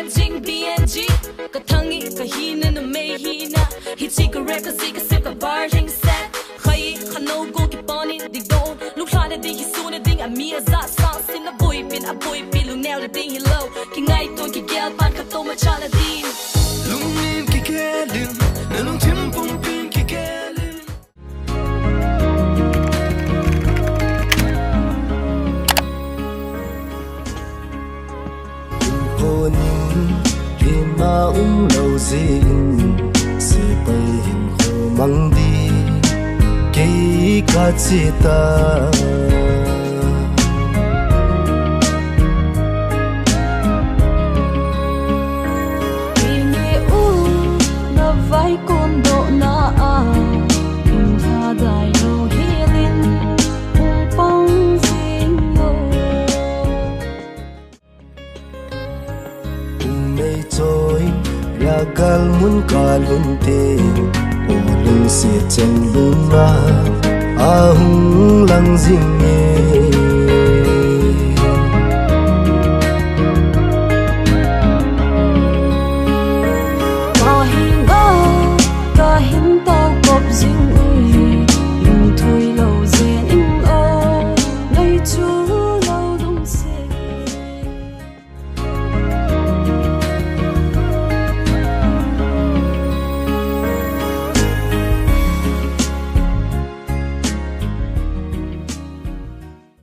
jing BNG ka thangi ka hina no me hina hi chika rap ka zika sip ka bar jing set khai khano go ki poni di don lu khla de hi su ne ding a mi za sa sin a boy pin lu nail de ding hi low ki ngai ton ki gel pan ka to ma chala din lung nin ki kelin na lung tim pung pin ki kelin ma lâu zin si bay hình hồ mang đi cây cá chi ta nghe u na vai con độ na a in ha dai no healing pong sing no mây trôi ragal mun kalun te o lung si chen lung a hung lang jing